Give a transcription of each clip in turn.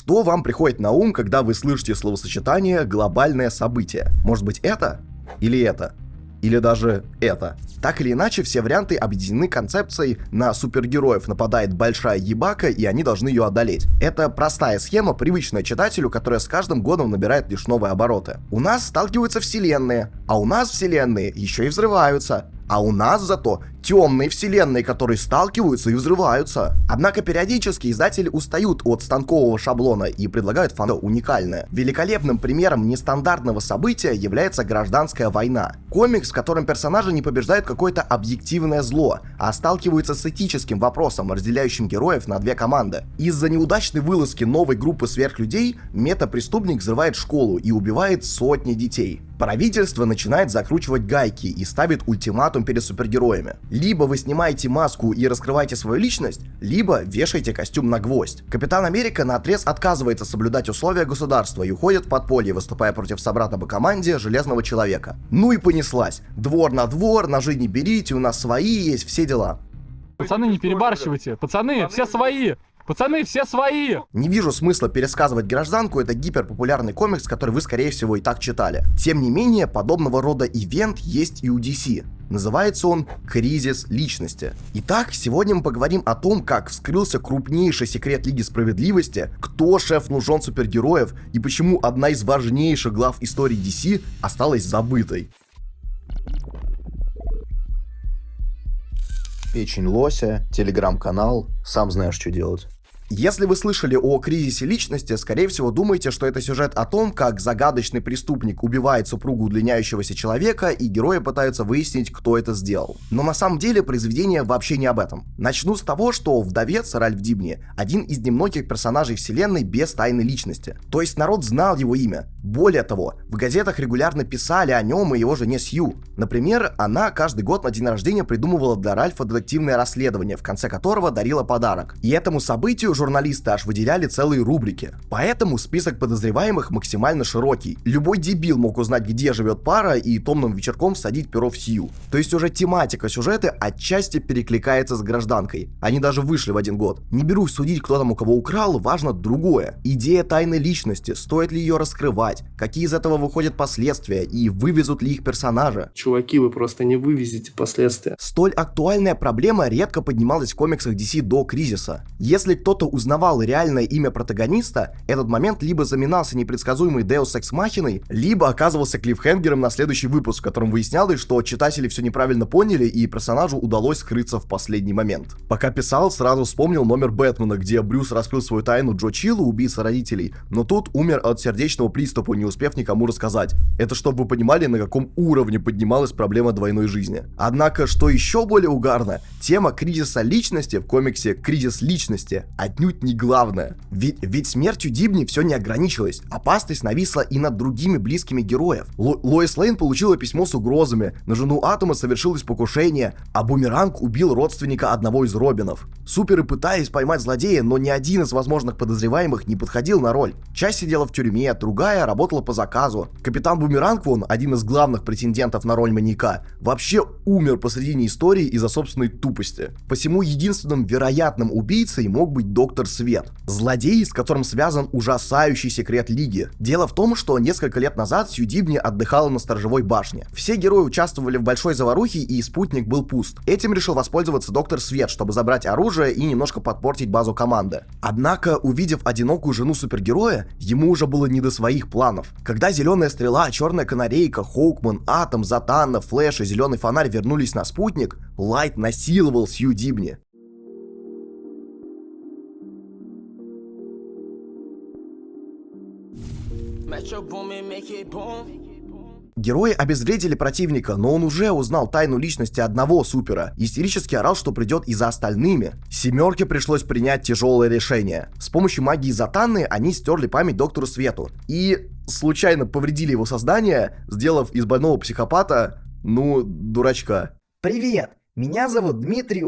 Что вам приходит на ум, когда вы слышите словосочетание «глобальное событие»? Может быть, это? Или это? Или даже это? Так или иначе, все варианты объединены концепцией «на супергероев нападает большая ебака, и они должны ее одолеть». Это простая схема, привычная читателю, которая с каждым годом набирает лишь новые обороты. У нас сталкиваются вселенные, а у нас вселенные еще и взрываются. А у нас зато темные вселенные, которые сталкиваются и взрываются. Однако периодически издатели устают от станкового шаблона и предлагают фанату уникальное. Великолепным примером нестандартного события является «Гражданская война». Комикс, в котором персонажи не побеждают какое-то объективное зло, а сталкиваются с этическим вопросом, разделяющим героев на две команды. Из-за неудачной вылазки новой группы сверхлюдей метапреступник взрывает школу и убивает сотни детей. Правительство начинает закручивать гайки и ставит ультиматум перед супергероями. Либо вы снимаете маску и раскрываете свою личность, либо вешаете костюм на гвоздь. Капитан Америка наотрез отказывается соблюдать условия государства и уходит в подполье, выступая против собрата по команде Железного Человека. Ну и понеслась. Двор на двор, ножи не берите, у нас свои есть, все дела. Пацаны, не перебарщивайте. Пацаны, все свои. Пацаны, все свои! Не вижу смысла пересказывать «Гражданку», это гиперпопулярный комикс, который вы, скорее всего, и так читали. Тем не менее, подобного рода ивент есть и у DC. Называется он «Кризис личности». Итак, сегодня мы поговорим о том, как вскрылся крупнейший секрет Лиги Справедливости, кто шеф нужен супергероев и почему одна из важнейших глав истории DC осталась забытой. Печень лося, телеграм-канал, сам знаешь, что делать. Если вы слышали о кризисе личности, скорее всего думаете, что это сюжет о том, как загадочный преступник убивает супругу удлиняющегося человека, и герои пытаются выяснить, кто это сделал. Но на самом деле произведение вообще не об этом. Начну с того, что вдовец Ральф Дибни – один из немногих персонажей вселенной без тайной личности. То есть народ знал его имя. Более того, в газетах регулярно писали о нем и его жене Сью. Например, она каждый год на день рождения придумывала для Ральфа детективное расследование, в конце которого дарила подарок. И этому событию журналисты аж выделяли целые рубрики. Поэтому список подозреваемых максимально широкий. Любой дебил мог узнать, где живет пара, и томным вечерком всадить перо в Сью. То есть уже тематика сюжета отчасти перекликается с «Гражданкой». Они даже вышли в один год. Не берусь судить, кто там у кого украл, важно другое. Идея тайной личности, стоит ли ее раскрывать, какие из этого выходят последствия и вывезут ли их персонажа. Чуваки, вы просто не вывезете последствия. Столь актуальная проблема редко поднималась в комиксах DC до кризиса. Если кто-то узнавал реальное имя протагониста, этот момент либо заминался непредсказуемой Deus Ex Machina, либо оказывался клиффхенгером на следующий выпуск, в котором выяснялось, что читатели все неправильно поняли и персонажу удалось скрыться в последний момент. Пока писал, сразу вспомнил номер Бэтмена, где Брюс раскрыл свою тайну Джо Чиллу, убийца родителей, но тут умер от сердечного приступа, не успев никому рассказать. Это чтобы вы понимали, на каком уровне поднималась проблема двойной жизни. Однако, что еще более угарно, тема кризиса личности в комиксе «Кризис личности» отнюдь не главное. Ведь смертью Дибни все не ограничилось. Опасность нависла и над другими близкими героев. Лоис Лейн получила письмо с угрозами, на жену Атома совершилось покушение, а Бумеранг убил родственника одного из Робинов. Суперы пытались поймать злодея, но ни один из возможных подозреваемых не подходил на роль. Часть сидела в тюрьме, другая работала по заказу. Капитан Бумеранг, один из главных претендентов на роль маньяка, вообще умер посредине истории из-за собственной тупости. Посему единственным вероятным убийцей мог быть Доктор Свет, злодей, с которым связан ужасающий секрет Лиги. Дело в том, что несколько лет назад Сью Дибни отдыхала на сторожевой башне. Все герои участвовали в большой заварухе, и спутник был пуст. Этим решил воспользоваться Доктор Свет, чтобы забрать оружие и немножко подпортить базу команды. Однако, увидев одинокую жену супергероя, ему уже было не до своих планов. Когда Зеленая Стрела, Черная Канарейка, Хоукман, Атом, Затанна, Флэш и Зеленый Фонарь вернулись на спутник, Лайт насиловал Сью Дибни. Герои обезвредили противника, но он уже узнал тайну личности одного супера. Истерически орал, что придет и за остальными. Семерке пришлось принять тяжелое решение. С помощью магии Затанны они стерли память Доктору Свету. И случайно повредили его сознание, сделав из больного психопата, дурачка. Привет, меня зовут Дмитрий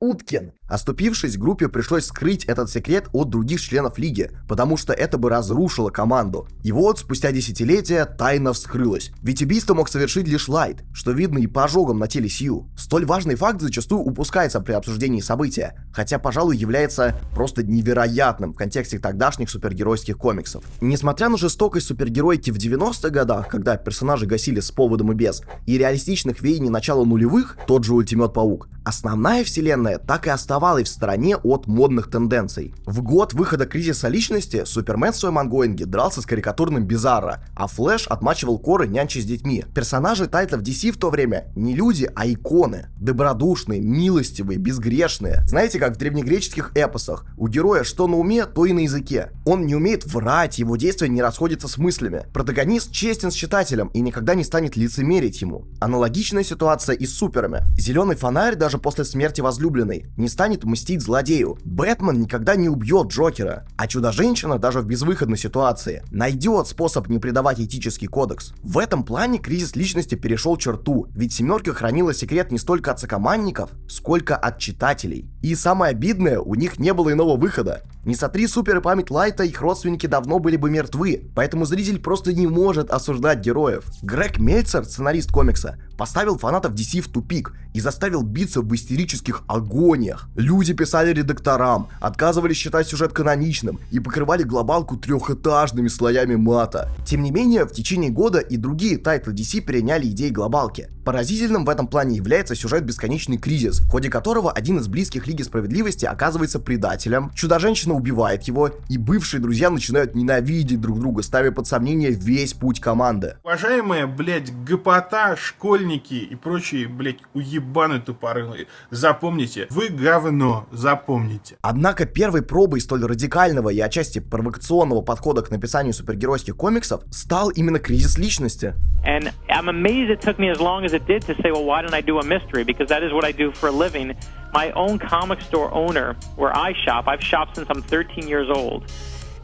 Уткин. Оступившись, группе пришлось скрыть этот секрет от других членов Лиги, потому что это бы разрушило команду. И вот, спустя десятилетия, тайна вскрылась. Ведь убийство мог совершить лишь Лайт, что видно и по ожогам на теле Сью. Столь важный факт зачастую упускается при обсуждении события, хотя, пожалуй, является просто невероятным в контексте тогдашних супергеройских комиксов. Несмотря на жестокость супергеройки в 90-х годах, когда персонажи гасили с поводом и без, и реалистичных веяний начала нулевых, тот же Ультимат-паук, основная вселенная так и оставалась в стороне от модных тенденций. В год выхода Кризиса личности Супермен в своем ангоинге дрался с карикатурным Бизарро, а Флэш отмачивал коры, нянчась с детьми. Персонажи тайтлов DC в то время не люди, а иконы. Добродушные, милостивые, безгрешные. Знаете, как в древнегреческих эпосах. У героя что на уме, то и на языке. Он не умеет врать, его действия не расходятся с мыслями. Протагонист честен с читателем и никогда не станет лицемерить ему. Аналогичная ситуация и с суперами. Зеленый фонарь даже после смерти возлюбленной не станет мстить злодею. Бэтмен никогда не убьет Джокера. А Чудо-женщина даже в безвыходной ситуации найдет способ не предавать этический кодекс. В этом плане Кризис личности перешел черту, ведь семерка хранила секрет не столько от сокомандников, сколько от читателей. И самое обидное, у них не было иного выхода. Не сотри супер и память Лайта, их родственники давно были бы мертвы, поэтому зритель просто не может осуждать героев. Грег Мельцер, сценарист комикса, поставил фанатов DC в тупик и заставил биться в истерических агониях. Люди писали редакторам, отказывались считать сюжет каноничным и покрывали глобалку трехэтажными слоями мата. Тем не менее, в течение года и другие тайтлы DC переняли идеи глобалки. Поразительным в этом плане является сюжет «Бесконечный кризис», в ходе которого один из близких Лиги Справедливости оказывается предателем, Чудо-женщина убивает его, и бывшие друзья начинают ненавидеть друг друга, ставя под сомнение весь путь команды. Уважаемые, блять, гопота, школьники и прочие, блять, уебаны тупорылые, запомните, вы говно, запомните. Однако первой пробой столь радикального и отчасти провокационного подхода к написанию супергеройских комиксов стал именно Кризис личности. And I'm amazed it took me as long as it did to say, well, why don't I do a mystery? Because that is what I do for a living. My own comic store owner, where I shop, I've shopped since I'm 13 years old.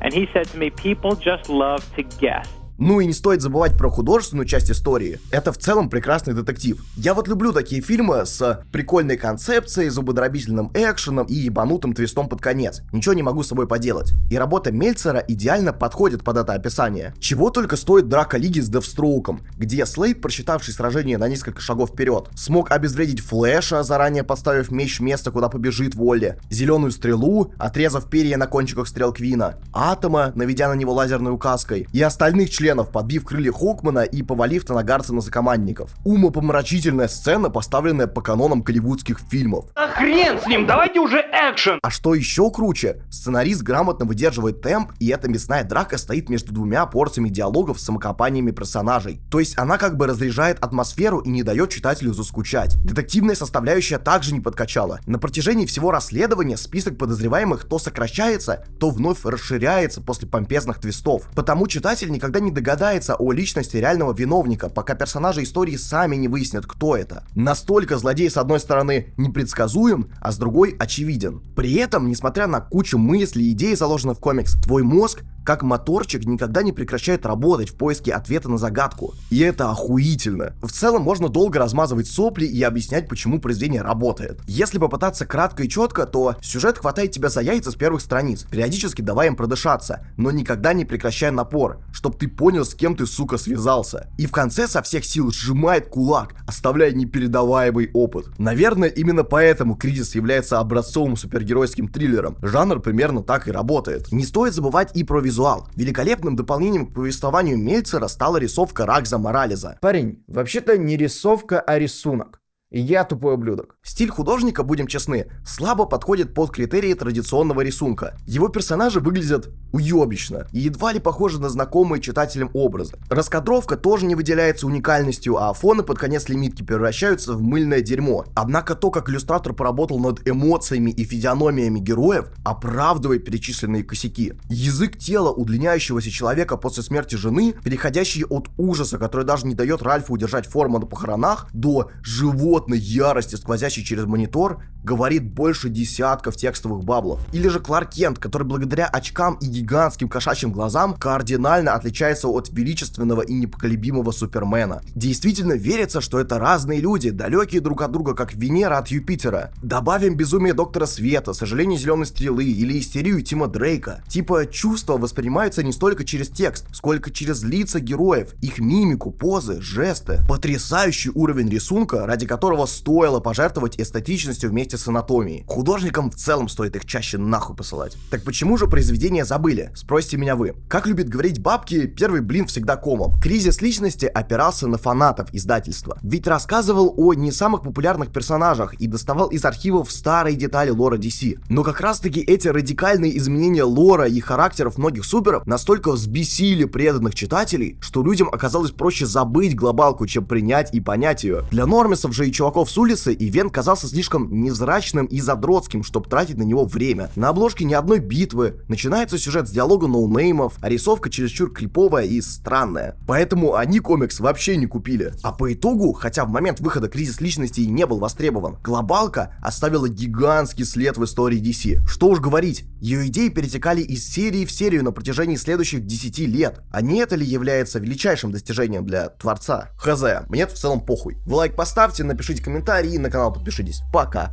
And he said to me, people just love to guess. Ну и не стоит забывать про художественную часть истории. Это в целом прекрасный детектив. Я вот люблю такие фильмы с прикольной концепцией, зубодробительным экшеном и ебанутым твистом под конец. Ничего не могу с собой поделать. И работа Мельцера идеально подходит под это описание. Чего только стоит драка Лиги с Девстроуком, где Слейд, просчитавший сражение на несколько шагов вперед, смог обезвредить Флэша, заранее поставив меч в место, куда побежит Волли, Зеленую Стрелу, отрезав перья на кончиках стрел Квина, Атома, наведя на него лазерной указкой, и остальных членов, подбив крылья Хокмана и повалив Танагарца на закомандников. Умопомрачительная сцена, поставленная по канонам голливудских фильмов. А хрен с ним, давайте уже экшен! А что еще круче, сценарист грамотно выдерживает темп, и эта мясная драка стоит между двумя порциями диалогов с самокопаниями персонажей. То есть она как бы разряжает атмосферу и не дает читателю заскучать. Детективная составляющая также не подкачала. На протяжении всего расследования список подозреваемых то сокращается, то вновь расширяется после помпезных твистов. Потому читатель никогда не догадается о личности реального виновника, пока персонажи истории сами не выяснят, кто это. Настолько злодей с одной стороны непредсказуем, а с другой очевиден. При этом, несмотря на кучу мыслей и идей, заложенных в комикс, твой мозг, как моторчик, никогда не прекращает работать в поиске ответа на загадку. И это охуительно. В целом можно долго размазывать сопли и объяснять, почему произведение работает. Если попытаться кратко и четко, то сюжет хватает тебя за яйца с первых страниц, периодически давая им продышаться, но никогда не прекращая напор, чтоб ты понял, с кем ты, сука, связался. И в конце со всех сил сжимает кулак, оставляя непередаваемый опыт. Наверное, именно поэтому Кризис является образцовым супергеройским триллером. Жанр примерно так и работает. Не стоит забывать и про визуал. Великолепным дополнением к повествованию Мельцера стала рисовка Рагза Моралеса. Парень, вообще-то не рисовка, а рисунок. И я тупой ублюдок. Стиль художника, будем честны, слабо подходит под критерии традиционного рисунка. Его персонажи выглядят уебищно и едва ли похожи на знакомые читателям образы. Раскадровка тоже не выделяется уникальностью, а фоны под конец лимитки превращаются в мыльное дерьмо. Однако то, как иллюстратор поработал над эмоциями и физиономиями героев, оправдывает перечисленные косяки. Язык тела удлиняющегося человека после смерти жены, переходящий от ужаса, который даже не дает Ральфу удержать форму на похоронах, до животного животной ярости, сквозящей через монитор, говорит больше десятков текстовых баблов. Или же Кларк Кент, который благодаря очкам и гигантским кошачьим глазам кардинально отличается от величественного и непоколебимого Супермена. Действительно верится, что это разные люди, далекие друг от друга, как Венера от Юпитера. Добавим безумие Доктора Света, сожаление Зеленой Стрелы или истерию Тима Дрейка. Типа чувства воспринимаются не столько через текст, сколько через лица героев, их мимику, позы, жесты. Потрясающий уровень рисунка, ради которого стоило пожертвовать эстетичностью вместе с анатомией. Художникам в целом стоит их чаще нахуй посылать. Так почему же произведения забыли? Спросите меня вы. Как любит говорить бабки, первый блин всегда комом. Кризис личности опирался на фанатов издательства. Ведь рассказывал о не самых популярных персонажах и доставал из архивов старые детали лора DC. Но как раз таки эти радикальные изменения лора и характеров многих суперов настолько взбесили преданных читателей, что людям оказалось проще забыть глобалку, чем принять и понять ее. Для нормисов же и чуваков с улицы ивент казался слишком невзрачным и задротским, чтобы тратить на него время. На обложке ни одной битвы, начинается сюжет с диалога ноунеймов, а рисовка чересчур криповая и странная. Поэтому они комикс вообще не купили. А по итогу, хотя в момент выхода кризис личности и не был востребован, глобалка оставила гигантский след в истории DC. Что уж говорить, ее идеи перетекали из серии в серию на протяжении следующих 10 лет. А не это ли является величайшим достижением для творца? Хз, мне в целом похуй. Вы лайк поставьте, напишите комментарий и на канал подпишитесь. Пока!